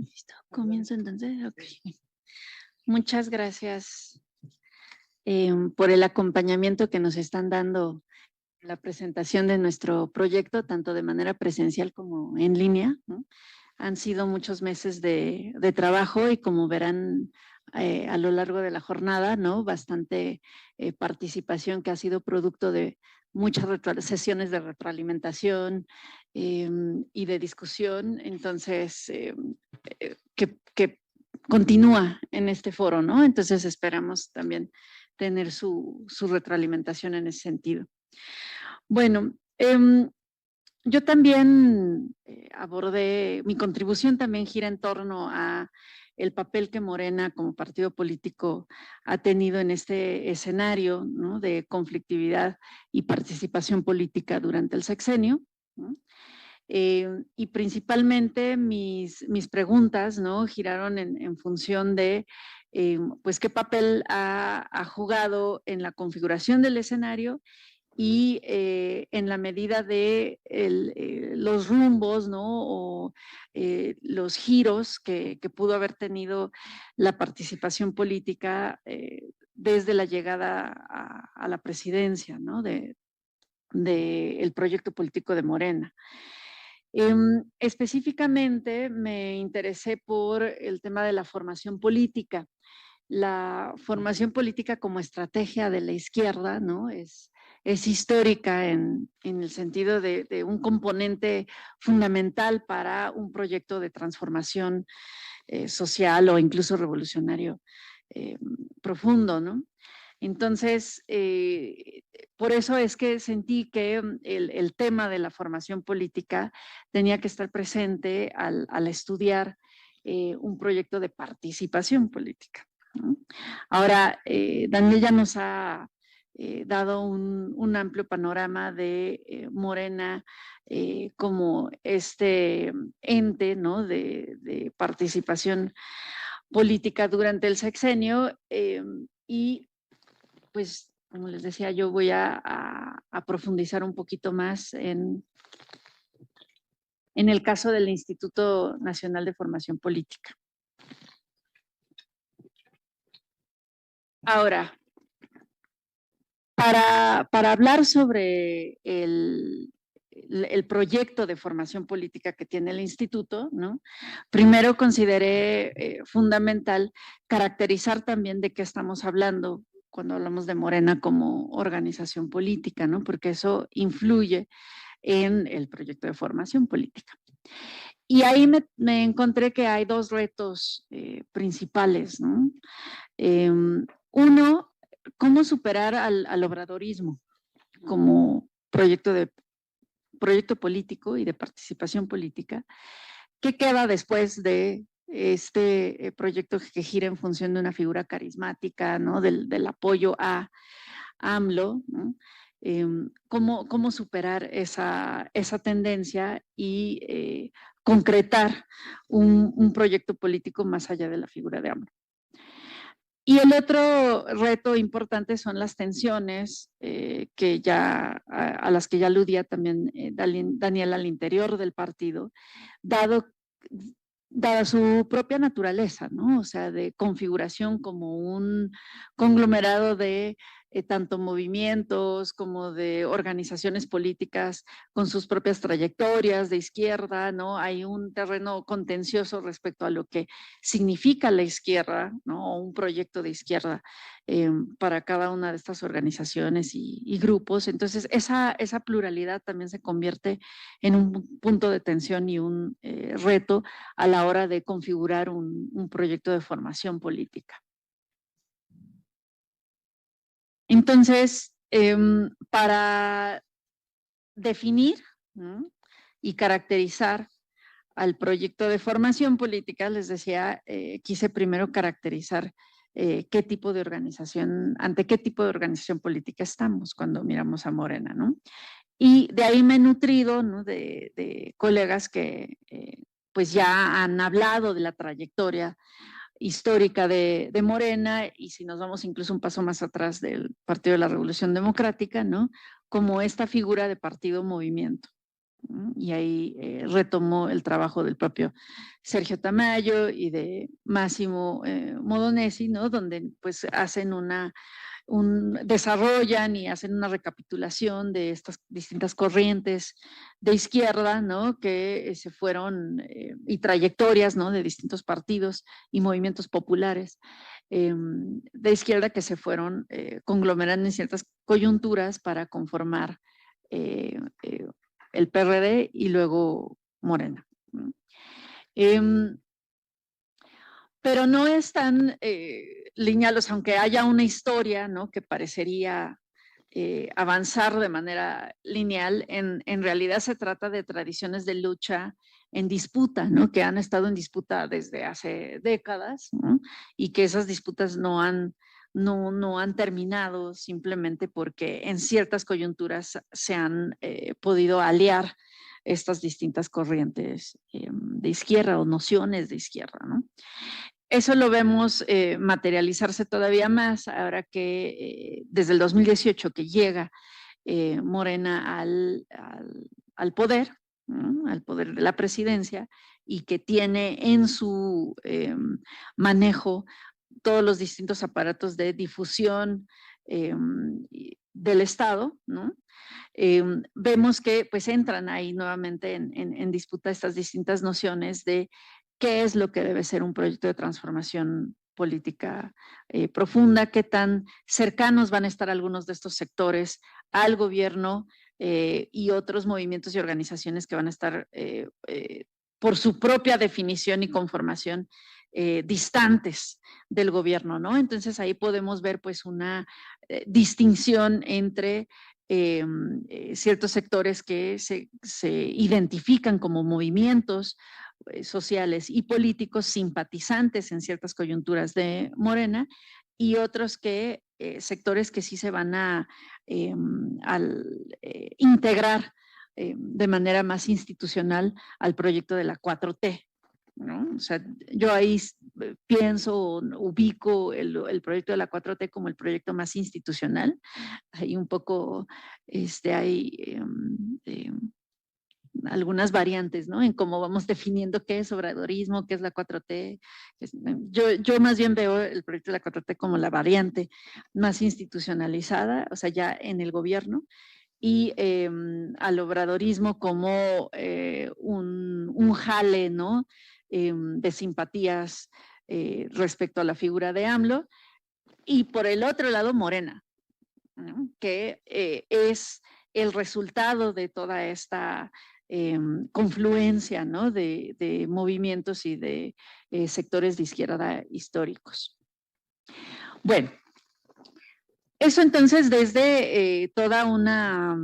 Listo. Comienzo entonces. Ok. Muchas gracias por el acompañamiento que nos están dando en la presentación de nuestro proyecto, tanto de manera presencial como en línea, ¿no? Han sido muchos meses de trabajo y como verán a lo largo de la jornada, ¿no? Bastante participación que ha sido producto de muchas sesiones de retroalimentación y de discusión. Entonces, que continúa en este foro, ¿no? Entonces esperamos también tener su retroalimentación en ese sentido. Bueno, yo también abordé, mi contribución también gira en torno a el papel que Morena como partido político ha tenido en este escenario, ¿no? De conflictividad y participación política durante el sexenio, ¿no? Y principalmente mis preguntas, ¿no? Giraron en función de, pues, qué papel ha jugado en la configuración del escenario y en la medida de los rumbos, ¿no? O los giros que pudo haber tenido la participación política desde la llegada a la presidencia, ¿no? De el proyecto político de Morena. Específicamente me interesé por el tema de la formación política. La formación política como estrategia de la izquierda, ¿no? Es histórica en el sentido de un componente fundamental para un proyecto de transformación social o incluso revolucionario eh, profundo, ¿no? Entonces, por eso es que sentí que el tema de la formación política tenía que estar presente al estudiar un proyecto de participación política, ¿no? Ahora, Daniel ya nos ha dado un amplio panorama de Morena como este ente, ¿no? de participación política durante el sexenio y pues, como les decía, yo voy a profundizar un poquito más en el caso del Instituto Nacional de Formación Política. Ahora, para hablar sobre el proyecto de formación política que tiene el instituto, ¿no? Primero consideré fundamental caracterizar también de qué estamos hablando cuando hablamos de Morena como organización política, ¿no? Porque eso influye en el proyecto de formación política. Y ahí me encontré que hay dos retos principales, ¿no? Uno, cómo superar al obradorismo como proyecto político y de participación política. ¿Qué queda después de este proyecto que gira en función de una figura carismática, ¿no? Del apoyo a AMLO, ¿no? Cómo superar esa tendencia y concretar un proyecto político más allá de la figura de AMLO. Y el otro reto importante son las tensiones que a las que ya aludía también Daniel al interior del partido, dada su propia naturaleza, ¿no? O sea, de configuración como un conglomerado de tanto movimientos como de organizaciones políticas con sus propias trayectorias de izquierda, ¿no? Hay un terreno contencioso respecto a lo que significa la izquierda, ¿no? O un proyecto de izquierda para cada una de estas organizaciones y grupos. Entonces, esa pluralidad también se convierte en un punto de tensión y un reto a la hora de configurar un proyecto de formación política. Entonces, para definir, ¿no? Y caracterizar al proyecto de formación política, les decía, quise primero caracterizar qué tipo de organización, ante qué tipo de organización política estamos cuando miramos a Morena, ¿no? Y de ahí me he nutrido, ¿no? de colegas que pues ya han hablado de la trayectoria histórica de Morena, y si nos vamos incluso un paso más atrás del Partido de la Revolución Democrática, ¿no? Como esta figura de partido movimiento. Y ahí retomó el trabajo del propio Sergio Tamayo y de Máximo Modonesi, ¿no? Donde pues hacen desarrollan y hacen una recapitulación de estas distintas corrientes de izquierda, ¿no? Que se fueron, y trayectorias, ¿no? De distintos partidos y movimientos populares de izquierda que se fueron conglomerando en ciertas coyunturas para conformar eh, eh, el PRD y luego Morena. Pero no es tan lineal, o sea, aunque haya una historia, ¿no? Que parecería avanzar de manera lineal, en realidad se trata de tradiciones de lucha en disputa, ¿no? Que han estado en disputa desde hace décadas, ¿no? Y que esas disputas no han terminado simplemente porque en ciertas coyunturas se han podido aliar estas distintas corrientes de izquierda o nociones de izquierda, ¿no? Eso lo vemos materializarse todavía más ahora que desde el 2018 que llega Morena al poder, ¿no? Al poder de la presidencia, y que tiene en su manejo todos los distintos aparatos de difusión del Estado, ¿no? Vemos que pues entran ahí nuevamente en disputa estas distintas nociones de qué es lo que debe ser un proyecto de transformación política profunda, qué tan cercanos van a estar algunos de estos sectores al gobierno y otros movimientos y organizaciones que van a estar por su propia definición y conformación distantes del gobierno, ¿no? Entonces ahí podemos ver pues una distinción entre ciertos sectores que se identifican como movimientos sociales y políticos simpatizantes en ciertas coyunturas de Morena y otros sectores que sí se van a integrar de manera más institucional al proyecto de la 4T, ¿no? O sea, yo ahí pienso, ubico el proyecto de la 4T como el proyecto más institucional. Hay un poco, hay algunas variantes, ¿no? En cómo vamos definiendo qué es obradorismo, qué es la 4T. Yo más bien veo el proyecto de la 4T como la variante más institucionalizada, o sea, ya en el gobierno, y al obradorismo como un jale, ¿no? De simpatías respecto a la figura de AMLO. Y por el otro lado, Morena, ¿no? Que es el resultado de toda esta confluencia, ¿no? de movimientos y de sectores de izquierda históricos. Bueno, eso entonces desde toda una,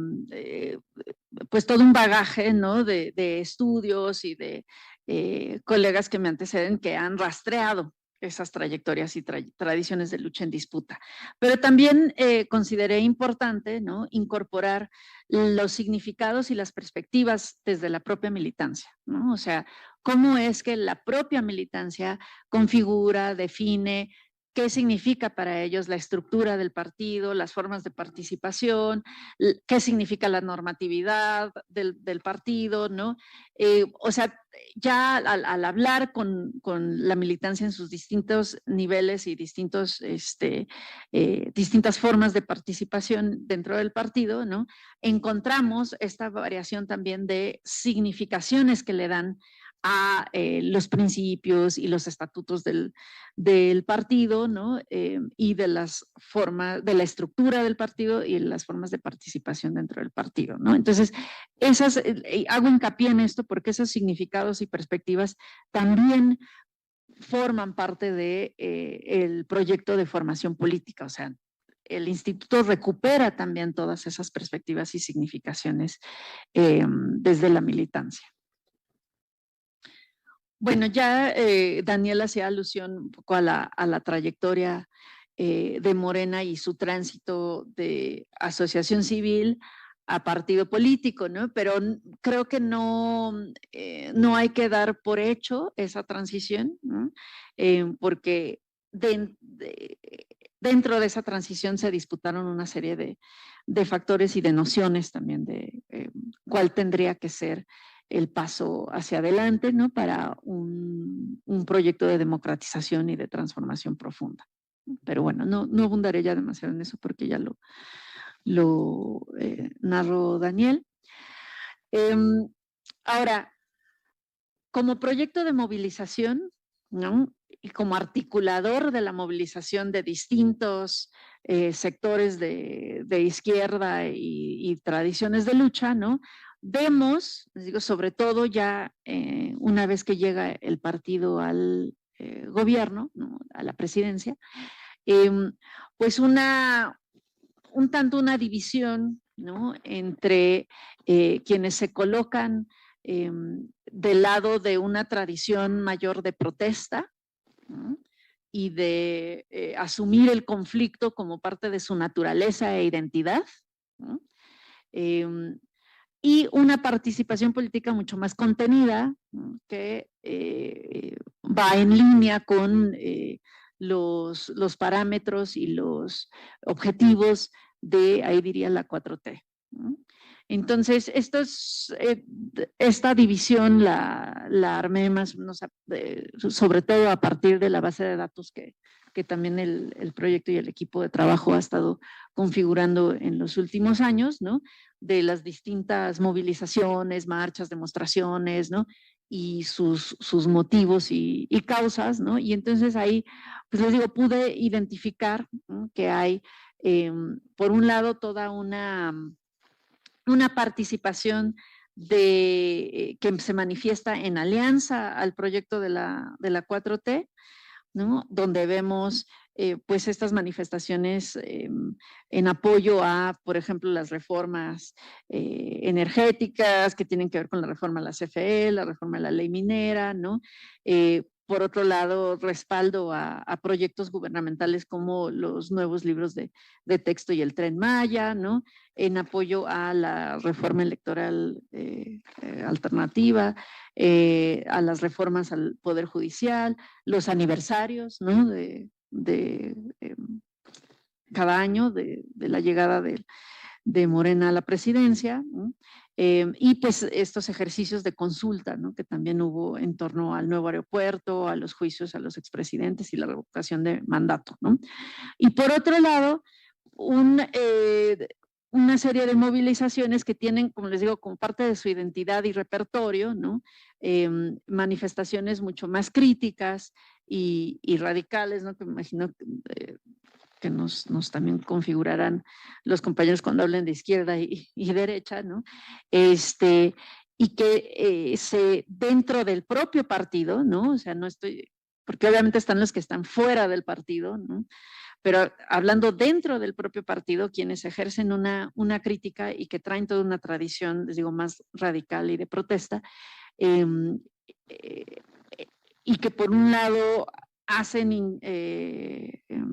pues todo un bagaje, ¿no? de estudios y de colegas que me anteceden que han rastreado esas trayectorias y tradiciones de lucha en disputa. Pero también consideré importante, ¿no? Incorporar los significados y las perspectivas desde la propia militancia, ¿no? O sea, cómo es que la propia militancia configura, define qué significa para ellos la estructura del partido, las formas de participación, qué significa la normatividad del partido, ¿no? O sea, ya al hablar con la militancia en sus distintos niveles y distintas formas de participación dentro del partido, ¿no? Encontramos esta variación también de significaciones que le dan a los principios y los estatutos del partido, ¿no? Y de las formas, de la estructura del partido y las formas de participación dentro del partido, ¿no? Entonces, hago hincapié en esto porque esos significados y perspectivas también forman parte del proyecto de formación política, o sea, el instituto recupera también todas esas perspectivas y significaciones desde la militancia. Bueno, ya Daniel hacía alusión un poco a la trayectoria de Morena y su tránsito de asociación civil a partido político, ¿no? Pero creo que no hay que dar por hecho esa transición, ¿no? Porque dentro de esa transición se disputaron una serie de factores y de nociones también de cuál tendría que ser el paso hacia adelante, ¿no? Para un proyecto de democratización y de transformación profunda. Pero bueno, no abundaré ya demasiado en eso porque ya lo narró Daniel. Ahora, como proyecto de movilización, ¿no? Y como articulador de la movilización de distintos sectores de izquierda y tradiciones de lucha, ¿no? Vemos, les digo, sobre todo ya una vez que llega el partido al gobierno, ¿no? A la presidencia, pues un tanto una división, ¿no? Entre quienes se colocan del lado de una tradición mayor de protesta, ¿no? Y de asumir el conflicto como parte de su naturaleza e identidad, ¿no? Y una participación política mucho más contenida, ¿no? Que va en línea con los parámetros y los objetivos de, ahí diría, la 4T, ¿no? Entonces, esta división la armé más o menos, sobre todo a partir de la base de datos que también el proyecto y el equipo de trabajo ha estado configurando en los últimos años, ¿no? De las distintas movilizaciones, marchas, demostraciones, ¿no? Y sus motivos y causas, ¿no? Y entonces ahí, pues les digo, pude identificar, ¿no? Que hay, por un lado, toda una participación que se manifiesta en alianza al proyecto de la 4T, ¿no? Donde vemos pues estas manifestaciones en apoyo a, por ejemplo, las reformas energéticas que tienen que ver con la reforma a la CFE, la reforma a la ley minera, ¿no? Por otro lado, respaldo a proyectos gubernamentales como los nuevos libros de texto y el Tren Maya, ¿no? En apoyo a la reforma electoral alternativa, a las reformas al Poder Judicial, los aniversarios, ¿no? Cada año de la llegada de Morena a la presidencia, ¿no? Y pues estos ejercicios de consulta, ¿no? Que también hubo en torno al nuevo aeropuerto, a los juicios a los expresidentes y la revocación de mandato, ¿no? Y por otro lado, una serie de movilizaciones que tienen, como les digo, como parte de su identidad y repertorio, ¿no? Manifestaciones mucho más críticas y radicales, ¿no? Que me imagino que nos también configurarán los compañeros cuando hablen de izquierda y derecha, ¿no? Y que dentro del propio partido, ¿no? O sea, no estoy, porque obviamente están los que están fuera del partido, ¿no? Pero hablando dentro del propio partido, quienes ejercen una crítica y que traen toda una tradición, les digo, más radical y de protesta, eh, y que por un lado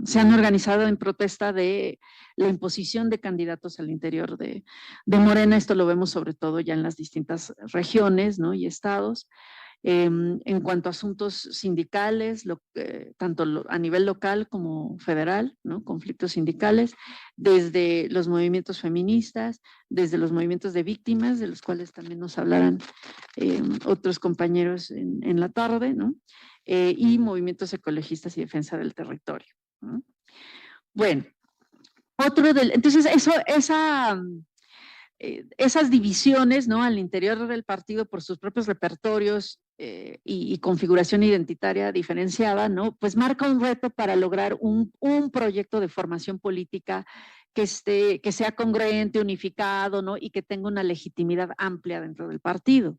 se han organizado en protesta de la imposición de candidatos al interior de Morena. Esto lo vemos sobre todo ya en las distintas regiones, ¿no? Y estados. En cuanto a asuntos sindicales, tanto a nivel local como federal, ¿no? Conflictos sindicales, desde los movimientos feministas, desde los movimientos de víctimas, de los cuales también nos hablarán otros compañeros en la tarde, ¿no? Y movimientos ecologistas y defensa del territorio, ¿no? Bueno, entonces esas divisiones, ¿no? Al interior del partido por sus propios repertorios y configuración identitaria diferenciada, ¿no? Pues marca un reto para lograr un proyecto de formación política que sea congruente, unificado, ¿no? Y que tenga una legitimidad amplia dentro del partido.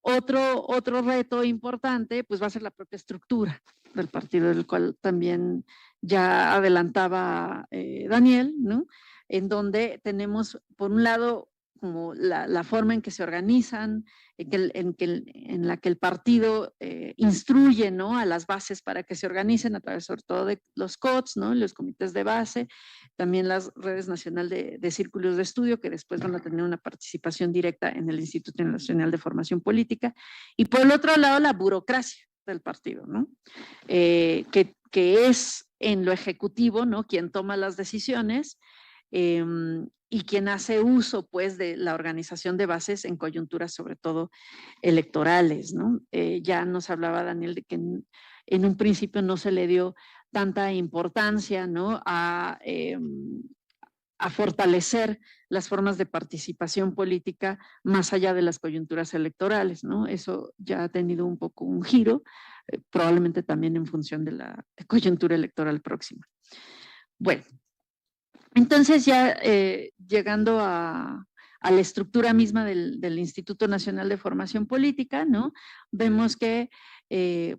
Otro reto importante, pues va a ser la propia estructura del partido, del cual también ya adelantaba Daniel, ¿no? En donde tenemos, por un lado, como la forma en que se organizan, en la que el partido instruye, ¿no? A las bases para que se organicen a través sobre todo de los COTS, ¿no? Los comités de base, también las redes nacionales de círculos de estudio que después van a tener una participación directa en el Instituto Nacional de Formación Política, y por el otro lado la burocracia del partido, ¿no? Que es en lo ejecutivo, ¿no? Quien toma las decisiones, y quien hace uso pues de la organización de bases en coyunturas sobre todo electorales, ¿no? Ya nos hablaba Daniel de que en un principio no se le dio tanta importancia, ¿no? A fortalecer las formas de participación política más allá de las coyunturas electorales, ¿no? Eso ya ha tenido un poco un giro, probablemente también en función de la coyuntura electoral próxima. Bueno, entonces ya llegando a la estructura misma del Instituto Nacional de Formación Política, ¿no? Vemos que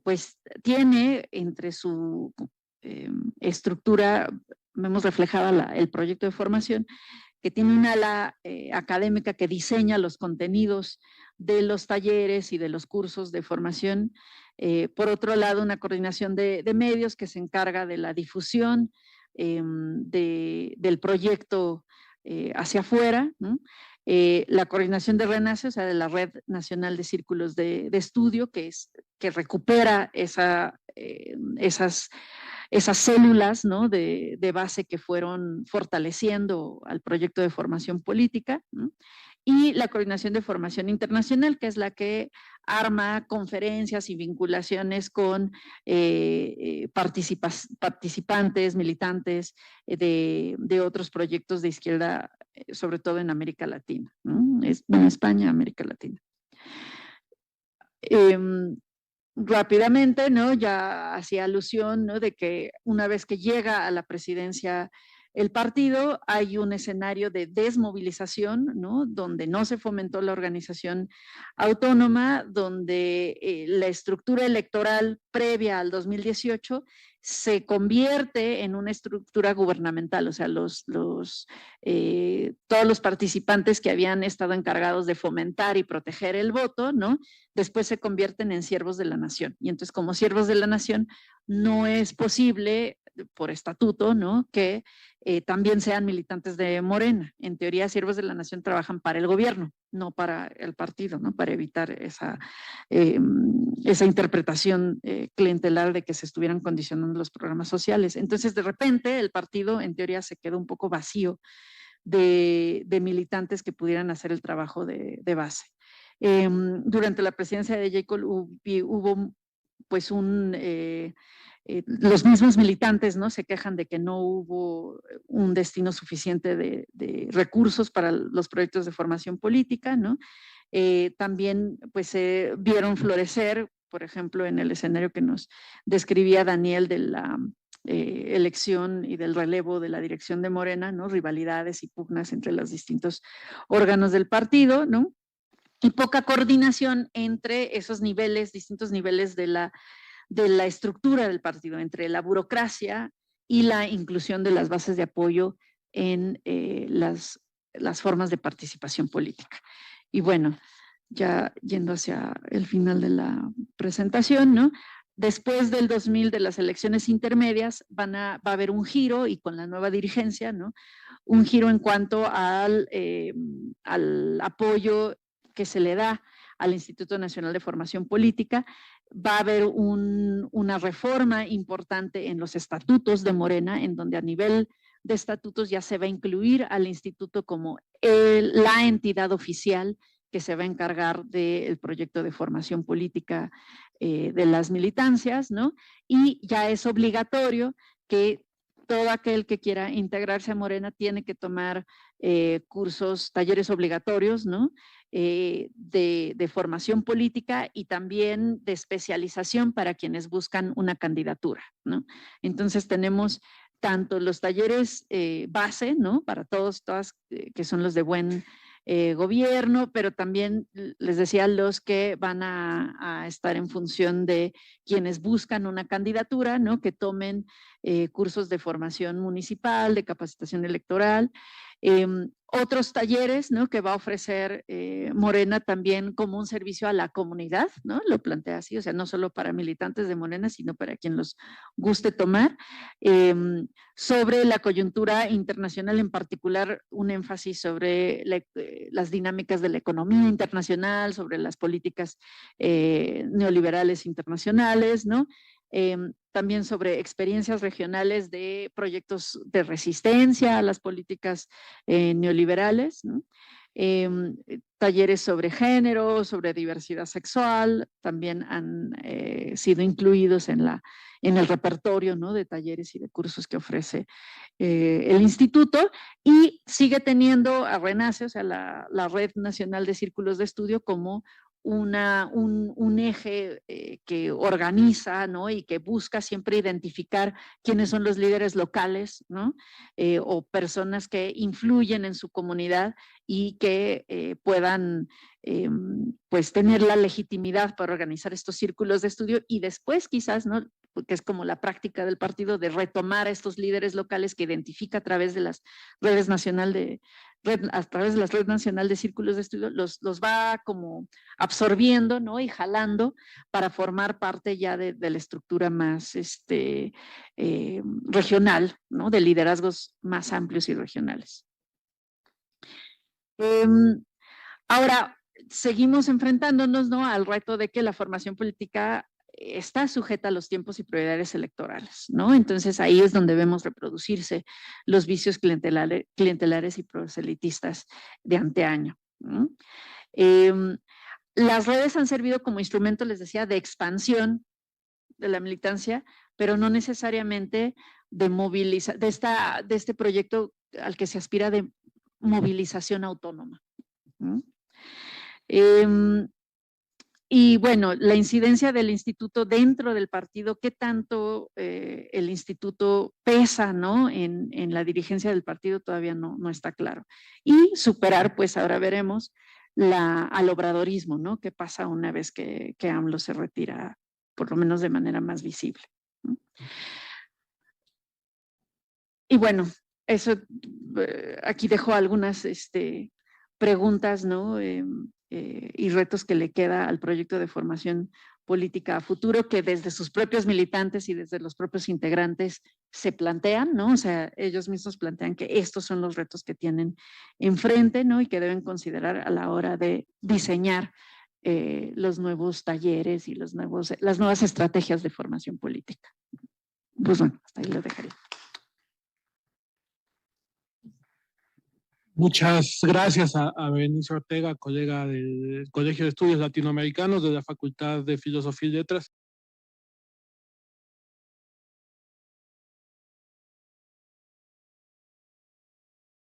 pues tiene entre su estructura, vemos reflejada el proyecto de formación, que tiene una ala académica que diseña los contenidos de los talleres y de los cursos de formación. Por otro lado, una coordinación de medios que se encarga de la difusión del proyecto hacia afuera, ¿no? La coordinación de RENACE, o sea, de la Red Nacional de Círculos de Estudio, que recupera esas células, ¿no? de base que fueron fortaleciendo al proyecto de formación política, ¿no? Y la coordinación de formación internacional, que es la que arma conferencias y vinculaciones con participantes, militantes de otros proyectos de izquierda, sobre todo en América Latina, ¿no? En España, América Latina. Rápidamente, ¿no? Ya hacía alusión, ¿no? De que una vez que llega a la presidencia el partido, hay un escenario de desmovilización, ¿no? Donde no se fomentó la organización autónoma, donde la estructura electoral previa al 2018 se convierte en una estructura gubernamental, o sea, todos los participantes que habían estado encargados de fomentar y proteger el voto, ¿no? Después se convierten en siervos de la nación. Y entonces, como siervos de la nación, no es posible, por estatuto, ¿no? Que también sean militantes de Morena. En teoría, siervos de la nación trabajan para el gobierno, no para el partido, ¿no? Para evitar esa interpretación clientelar de que se estuvieran condicionando los programas sociales. Entonces, de repente, el partido, en teoría, se quedó un poco vacío de militantes que pudieran hacer el trabajo de base. Durante la presidencia de Jacob hubo pues los mismos militantes, ¿no? Se quejan de que no hubo un destino suficiente de recursos para los proyectos de formación política, ¿no? También pues se vieron florecer, por ejemplo, en el escenario que nos describía Daniel de la elección y del relevo de la dirección de Morena, ¿no? Rivalidades y pugnas entre los distintos órganos del partido, ¿no? Y poca coordinación entre esos niveles, distintos niveles de la estructura del partido, entre la burocracia y la inclusión de las bases de apoyo en las formas de participación política. Y bueno, ya yendo hacia el final de la presentación, ¿no? Después del 2000, de las elecciones intermedias, va a haber un giro, y con la nueva dirigencia, ¿no? Un giro en cuanto al apoyo que se le da al Instituto Nacional de Formación Política. Va a haber una reforma importante en los estatutos de Morena, en donde a nivel de estatutos ya se va a incluir al instituto como la entidad oficial que se va a encargar del proyecto de formación política de las militancias, ¿no? Y ya es obligatorio que todo aquel que quiera integrarse a Morena tiene que tomar cursos, talleres obligatorios, ¿no? De formación política y también de especialización para quienes buscan una candidatura, ¿no? Entonces tenemos tanto los talleres base, ¿no? Para todas, que son los de buen gobierno, pero también les decía los que van a estar en función de quienes buscan una candidatura, ¿no? Que tomen cursos de formación municipal, de capacitación electoral, otros talleres, ¿no? Que va a ofrecer Morena también como un servicio a la comunidad, ¿no? Lo plantea así, o sea, no solo para militantes de Morena, sino para quien los guste tomar. Sobre la coyuntura internacional, en particular un énfasis sobre las dinámicas de la economía internacional, sobre las políticas neoliberales internacionales, ¿no? también sobre experiencias regionales de proyectos de resistencia a las políticas neoliberales, ¿no? Talleres sobre género, sobre diversidad sexual, también han sido incluidos en el repertorio, ¿no?, de talleres y de cursos que ofrece el instituto, y sigue teniendo a RENACE, o sea, la Red Nacional de Círculos de Estudio, como un eje que organiza, ¿no?, y que busca siempre identificar quiénes son los líderes locales, ¿no?, o personas que influyen en su comunidad y que puedan pues tener la legitimidad para organizar estos círculos de estudio, y después quizás, ¿no?, porque es como la práctica del partido de retomar a estos líderes locales que identifica a través de las redes a través de la Red Nacional de Círculos de Estudio, los va como absorbiendo, ¿no?, y jalando para formar parte ya de la estructura más regional, ¿no?, de liderazgos más amplios y regionales. Ahora, seguimos enfrentándonos, ¿no?, al reto de que la formación política está sujeta a los tiempos y prioridades electorales, ¿no? Entonces ahí es donde vemos reproducirse los vicios clientelares y proselitistas de anteaño, ¿no? Las redes han servido como instrumento, les decía, de expansión de la militancia, pero no necesariamente de este proyecto al que se aspira de movilización autónoma, ¿no? Y bueno, la incidencia del instituto dentro del partido, qué tanto el instituto pesa, ¿no?, en la dirigencia del partido, todavía no está claro. Y superar, pues ahora veremos, al obradorismo, ¿no?, qué pasa una vez que AMLO se retira, por lo menos de manera más visible, ¿no? Y bueno, eso, aquí dejo algunas preguntas, ¿no?, y retos que le queda al proyecto de formación política a futuro, que desde sus propios militantes y desde los propios integrantes se plantean, ¿no? O sea, ellos mismos plantean que estos son los retos que tienen enfrente, ¿no?, y que deben considerar a la hora de diseñar los nuevos talleres y las nuevas estrategias de formación política. Pues bueno, hasta ahí lo dejaré. Muchas gracias a Berenice Ortega, colega del Colegio de Estudios Latinoamericanos de la Facultad de Filosofía y Letras.